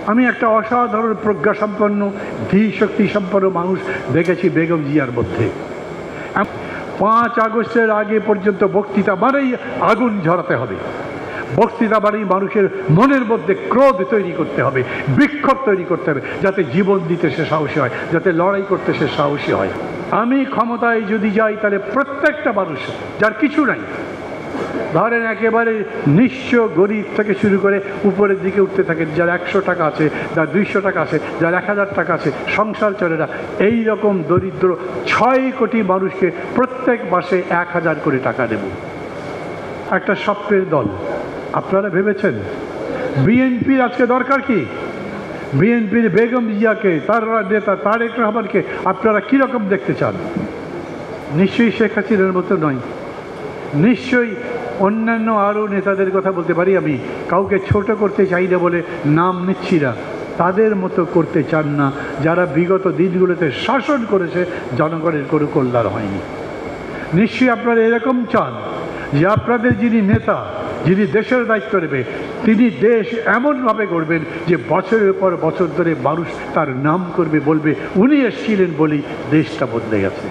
আমি একটা অসাধারণ প্রজ্ঞাসম্পন্ন ধী শক্তি সম্পন্ন মানুষ দেখেছি বেগম জিয়ার মধ্যে। 5 আগস্টের আগে পর্যন্ত বক্তৃতা মানেই আগুন ঝরাতে হবে, বক্তৃতা মানেই মানুষের মনের মধ্যে ক্রোধ তৈরি করতে হবে, বিক্ষোভ তৈরি করতে হবে, যাতে জীবন দিতে সে সাহসী হয়, যাতে লড়াই করতে সে সাহসী হয়। আমি ক্ষমতায় যদি যাই তাহলে প্রত্যেকটা মানুষ যার কিছু নাই, ধরেন একেবারে নিঃস্ব গরিব থেকে শুরু করে উপরের দিকে উঠতে থাকেন, যার 100 টাকা আছে, যার 200 টাকা আছে, যার 1000 টাকা আছে, সংসার চলে না, এই রকম দরিদ্র 6 কোটি মানুষকে প্রত্যেক মাসে 1000 করে টাকা দেব। একটা স্বপ্নের দল। আপনারা ভেবেছেন বিএনপির আজকে দরকার কি? বিএনপির বেগম জিয়াকে, তার নেতা তারেক রহমানকে আপনারা কীরকম দেখতে চান? নিশ্চয়ই শেখ হাসিনার মতো নয়, নিশ্চয়ই অন্যান্য আরও নেতাদের কথা বলতে পারি, আমি কাউকে ছোট করতে চাই না বলে নাম নিচ্ছি না, তাদের মতো করতে চান না যারা বিগত দিনগুলোতে শাসন করেছে, জনগণের কোনো কল্যাণ হয়নি। নিশ্চয়ই আপনারা এরকম চান যে আপনাদের যিনি নেতা, যিনি দেশের দায়িত্ব নেবে, তিনি দেশ এমনভাবে গড়বেন যে বছরের পর বছর ধরে মানুষ তার নাম করবে, বলবে উনি এসেছিলেন বলেই দেশটা বদলে গেছে।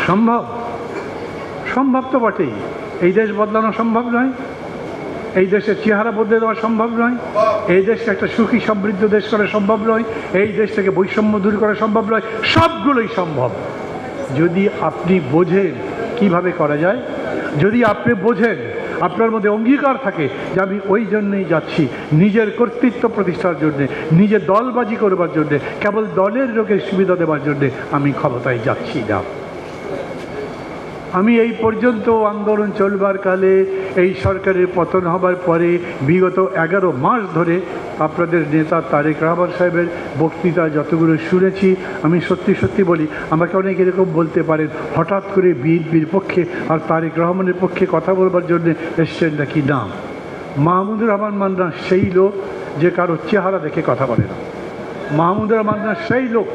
সম্ভব? সম্ভব তো বটেই। এই দেশ বদলানো সম্ভব নয়, এই দেশের চেহারা বদলে দেওয়া সম্ভব নয়, এই দেশকে একটা সুখী সমৃদ্ধ দেশ করা সম্ভব নয়, এই দেশ থেকে বৈষম্য দূর করা সম্ভব নয়, সবগুলোই সম্ভব যদি আপনি বোঝেন কিভাবে করা যায়, যদি আপনি বোঝেন, আপনার মধ্যে অঙ্গীকার থাকে যে আমি ওই জন্যই যাচ্ছি, নিজের কর্তৃত্ব প্রতিষ্ঠার জন্যে, নিজের দলবাজি করবার জন্যে, কেবল দলের লোকের সুবিধা দেওয়ার জন্যে আমি ক্ষমতায় যাচ্ছি না। আমি এই পর্যন্ত আন্দোলন চলবার কালে, এই সরকারের পতন হবার পরে বিগত 11 মাস ধরে আপনাদের নেতা তারেক রহমান সাহেবের বক্তৃতা যতগুলো শুনেছি, আমি সত্যি সত্যি বলি, আমাকে অনেক এরকম বলতে পারেন হঠাৎ করে বিএনপির পক্ষে আর তারেক রহমানের পক্ষে কথা বলবার জন্য এসছেন নাকি? না, মাহমুদুর রহমান মান্না সেই লোক যে কারো চেহারা দেখে কথা বলে না। মাহমুদুর রহমান মান্না সেই লোক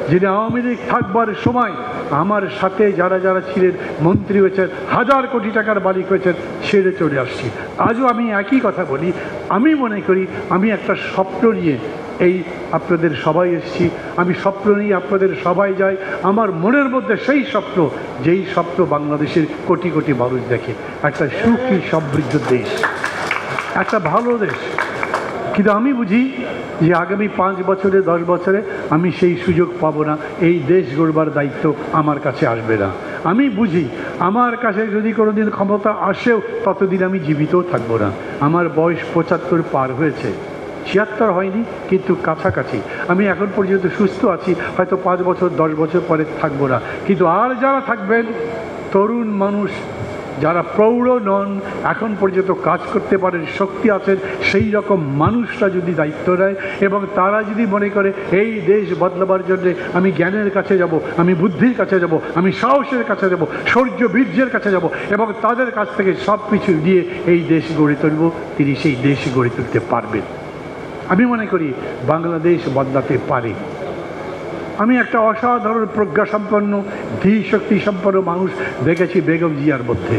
যিনি আওয়ামী লীগ থাকবার সময় আমার সাথে যারা যারা ছিলেন, মন্ত্রী হয়েছেন, 1000 কোটি টাকার মালিক হয়েছেন, ছেড়ে চলে আসছি। আজও আমি একই কথা বলি, আমি মনে করি আমি একটা স্বপ্ন নিয়ে এই আপনাদের সবাই এসেছি, আমি স্বপ্ন নিয়ে আপনাদের সবাই যাই। আমার মনের মধ্যে সেই স্বপ্ন, যেই স্বপ্ন বাংলাদেশের কোটি কোটি মানুষ দেখে, একটা সুখী সমৃদ্ধ দেশ, একটা ভালো দেশ। কিন্তু আমি বুঝি যে আগামী 5 বছরে 10 বছরে আমি সেই সুযোগ পাবো না, এই দেশ গড়বার দায়িত্ব আমার কাছে আসবে না। আমি বুঝি আমার কাছে যদি কোনো দিন ক্ষমতা আসেও ততদিন আমি জীবিতও থাকবো না। আমার বয়স 75 পার হয়েছে, 76 হয়নি কিন্তু কাছাকাছি। আমি এখন পর্যন্ত সুস্থ আছি, হয়তো 5 বছর 10 বছর পরে থাকবো না। কিন্তু আর যারা থাকবেন, তরুণ মানুষ যারা প্রৌঢ় নন, এখন পর্যন্ত কাজ করতে পারেন, শক্তি আছেন, সেই রকম মানুষরা যদি দায়িত্ব নেয় এবং তারা যদি মনে করে এই দেশ বদলাবার জন্যে আমি জ্ঞানের কাছে যাব, আমি বুদ্ধির কাছে যাব, আমি সাহসের কাছে যাব, শৌর্য বীর্যের কাছে যাব এবং তাদের কাছ থেকে সব কিছু দিয়ে এই দেশ গড়ে তুলব, তিনি সেই দেশ গড়ে তুলতে পারবেন। আমি মনে করি বাংলাদেশ বদলাতে পারে। আমি একটা অসাধারণ প্রজ্ঞাসম্পন্ন ধী শক্তি সম্পন্ন মানুষ দেখেছি বেগম জিয়ার মধ্যে।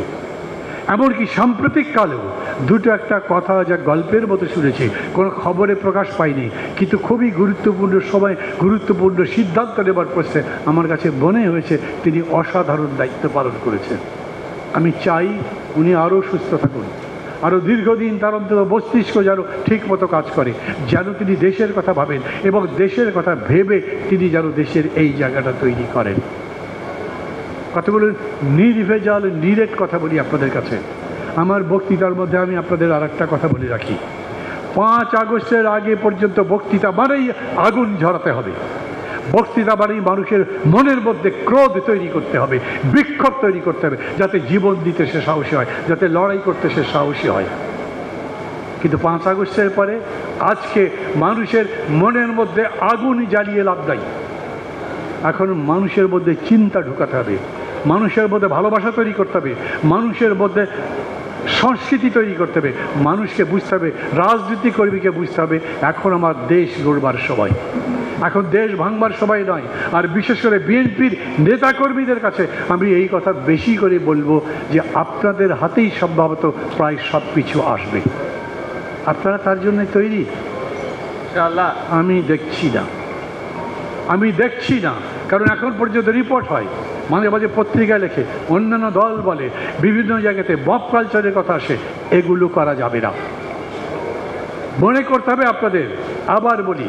এমনকি সাম্প্রতিক কালেও দুটো একটা কথা যা গল্পের মতো শুনেছি, কোনো খবরে প্রকাশ পায়নি, কিন্তু খুবই গুরুত্বপূর্ণ সময় গুরুত্বপূর্ণ সিদ্ধান্ত নেবার প্রশ্নে আমার কাছে মনে হয়েছে তিনি অসাধারণ দায়িত্ব পালন করেছেন। আমি চাই উনি আরও সুস্থ থাকুন, আরও দীর্ঘদিন তার অন্তত মস্তিষ্ক যেন ঠিক মতো কাজ করে, যেন তিনি দেশের কথা ভাবেন এবং দেশের কথা ভেবে তিনি যেন দেশের এই জায়গাটা তৈরি করেন। কতগুলো নির্ভেজাল নিরেট কথা বলি আপনাদের কাছে। আমার বক্তৃতার মধ্যে আমি আপনাদের আর একটা কথা বলে রাখি, 5 আগস্টের আগে পর্যন্ত বক্তৃতা মানেই আগুন ঝরাতে হবে, বক্তৃতা মানেই মানুষের মনের মধ্যে ক্রোধ তৈরি করতে হবে, বিক্ষোভ তৈরি করতে হবে, যাতে জীবন দিতে সে সাহসী হয়, যাতে লড়াই করতে সে সাহসী হয়। কিন্তু 5 আগস্টের পরে আজকে মানুষের মনের মধ্যে আগুন জ্বালিয়ে লাভ নাই। এখন মানুষের মধ্যে চিন্তা ঢুকাতে হবে, মানুষের মধ্যে ভালোবাসা তৈরি করতে হবে, মানুষের মধ্যে সংস্কৃতি তৈরি করতে হবে, মানুষকে বুঝতে হবে, রাজনীতি কর্মীকে বুঝতে হবে এখন আমার দেশ গড়বার সময়। এখন দেশ ভাঙবার সময় নয়। আর বিশেষ করে বিএনপির নেতাকর্মীদের কাছে আমি এই কথা বেশি করে বলবো যে আপনাদের হাতেই সম্ভবত প্রায় সব কিছু আসবে। আপনারা তার জন্য তৈরি? ইনশাআল্লাহ। আমি দেখছি না, কারণ এখন পর্যন্ত রিপোর্ট হয়, মাঝে মাঝে পত্রিকায় লেখে, অন্যান্য দল বলে, বিভিন্ন জায়গাতে মব কালচারের কথা আসে। এগুলো করা যাবে না, মনে করতে হবে আপনাদের। আবার বলি,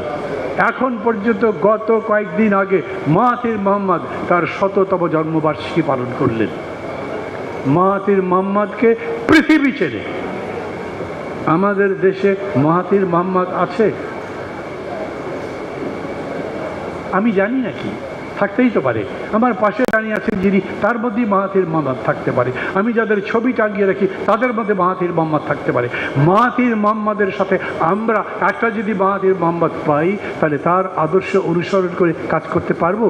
এখন পর্যন্ত গত কয়েকদিন আগে মাহাথির মোহাম্মদ তার ১০০তম জন্মবার্ষিকী পালন করলেন। মাহাথির মোহাম্মদকে পৃথিবী চেনে। আমাদের দেশে মাহাথির মোহাম্মদ আছে? আমি জানি নাকি, থাকতেই তো পারে। আমার পাশে দাঁড়িয়ে আছেন যিনি, তার মধ্যেই মাহাথির মোহাম্মদ থাকতে পারে। আমি যাদের ছবি টাঙিয়ে রাখি তাদের মধ্যে মাহাথির মোহাম্মদ থাকতে পারে। মাহাথির মোহাম্মদের সাথে আমরা একটা যদি মাহাথির মোহাম্মদ পাই, তাহলে তার আদর্শ অনুসরণ করে কাজ করতে পারবো।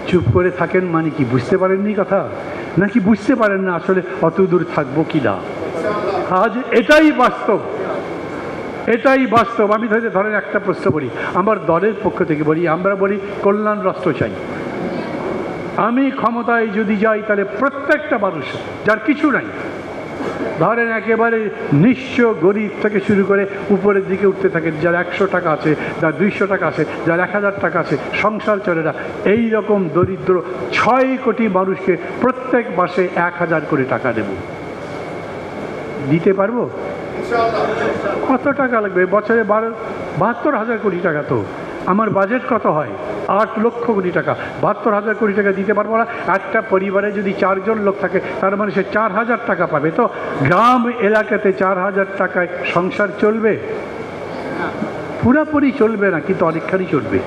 চুপ করে থাকেন মানে কি বুঝতে পারেননি কথা, নাকি বুঝতে পারেন না আসলে অত দূর থাকবো কি না? আজ এটাই বাস্তব, এটাই বাস্তব। আমি ধরেন একটা প্রশ্ন বলি, আমার দলের পক্ষ থেকে বলি, আমরা বলি কল্যাণ রাষ্ট্র চাই। আমি ক্ষমতায় যদি যাই, তাহলে প্রত্যেকটা মানুষ যার কিছু নাই, ধরেন একেবারে নিঃস্ব গরিব থেকে শুরু করে উপরের দিকে উঠতে থাকেন, যার ১০০ টাকা আছে, যার ২০০ টাকা আছে, যার ১০০০ টাকা আছে, সংসার চলে না, এই রকম দরিদ্র ৬ কোটি মানুষকে প্রত্যেক মাসে ১,০০০ করে টাকা দেব। দিতে পারবো? কত টাকা লাগবে? বছরে ৭২,০০০ কোটি টাকা। তো আমার বাজেট কত হয়? ৮ লক্ষ কোটি টাকা। ৭২,০০০ কোটি টাকা দিতে পারবো না? একটা পরিবারে যদি ৪ জন লোক থাকে, তার মানে সে ৪,০০০ টাকা পাবে। তো গ্রাম এলাকাতে ৪,০০০ টাকায় সংসার চলবে? পুরাপুরি চলবে না, কিন্তু অনেকখানি চলবে।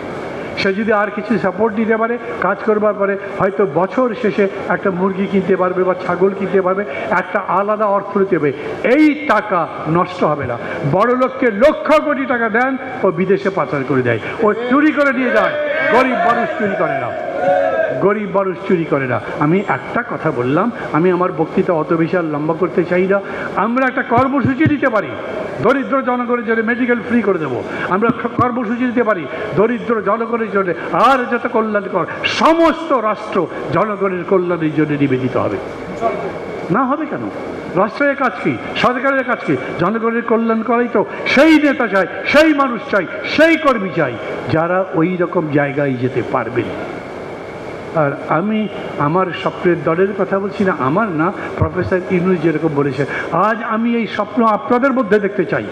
সে যদি আর কিছু সাপোর্ট দিতে পারে, কাজ করবার পরে হয়তো বছর শেষে একটা মুরগি কিনতে পারবে বা ছাগল কিনতে পারবে, একটা আলাদা অর্থনীতি হবে। এই টাকা নষ্ট হবে না। বড় লোককে লক্ষ কোটি টাকা দেন, ও বিদেশে পাচার করে দেয়, ও চুরি করে নিয়ে যায়। গরিব মানুষ চুরি করে না, গরিব মানুষ চুরি করে না। আমি একটা কথা বললাম, আমি আমার বক্তৃতা অত বিশাল লম্বা করতে চাই না। আমরা একটা কর্মসূচি দিতে পারি, দরিদ্র জনগণের জন্য মেডিকেল ফ্রি করে দেবো। আমরা কর্মসূচি দিতে পারি দরিদ্র জনগণের জন্য, আর যত কল্যাণকর সমস্ত রাষ্ট্র জনগণের কল্যাণের জন্য নিবেদিত হবে। না হবে কেন? রাষ্ট্রের কাজ কি, সরকারের কাজ কি? জনগণের কল্যাণ করাই তো। সেই নেতা চাই, সেই মানুষ চাই, সেই কর্মী চাই, যারা ওই রকম জায়গায় যেতে পারবেন। আর আমি আমার স্বপ্নের দলের কথা বলছি না, আমার না, প্রফেসর ইউনূস যেরকম বলেছে, আজ আমি এই স্বপ্ন আপনাদের মধ্যে দেখতে চাই।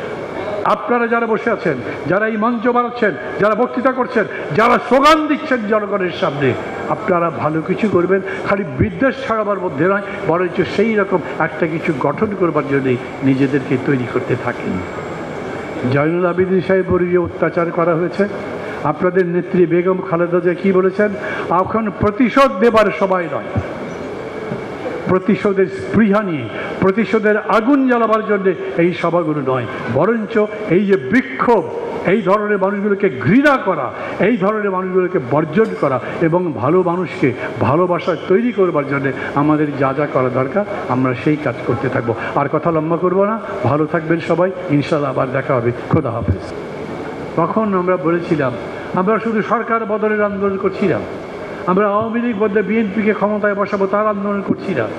আপনারা যারা বসে আছেন, যারা এই মঞ্চ বানাচ্ছেন, যারা বক্তৃতা করছেন, যারা স্লোগান দিচ্ছেন জনগণের সামনে, আপনারা ভালো কিছু করবেন, খালি বিদ্বেষ ছড়াবার মধ্যে নয়, বরঞ্চ সেই রকম একটা কিছু গঠন করবার জন্যই নিজেদেরকে তৈরি করতে থাকেন। জয়নুল আবেদিন সাহেবের যে অত্যাচার করা হয়েছে, আপনাদের নেত্রী বেগম খালেদা জিয়া কি বলেছেন? এখন প্রতিশোধ দেবার সময় নয়। প্রতিশোধের স্পৃহা নিয়ে, প্রতিশোধের আগুন জ্বালাবার জন্য এই সভাগুলো নয়, বরঞ্চ এই যে বিক্ষোভ, এই ধরনের মানুষগুলোকে ঘৃণা করা, এই ধরনের মানুষগুলোকে বর্জন করা এবং ভালো মানুষকে ভালোবাসা তৈরি করবার জন্য আমাদের যা যা করা দরকার, আমরা সেই কাজ করতে থাকবো। আর কথা লম্বা করবো না, ভালো থাকবেন সবাই, ইনশাআল্লাহ আবার দেখা হবে। খোদা হাফেজ। তখন আমরা বলেছিলাম, আমরা শুধু সরকার বদলের আন্দোলন করছিলাম, আমরা আওয়ামী লীগ বদলে বিএনপিকে ক্ষমতায় বসাবো তার আন্দোলন করছিলাম।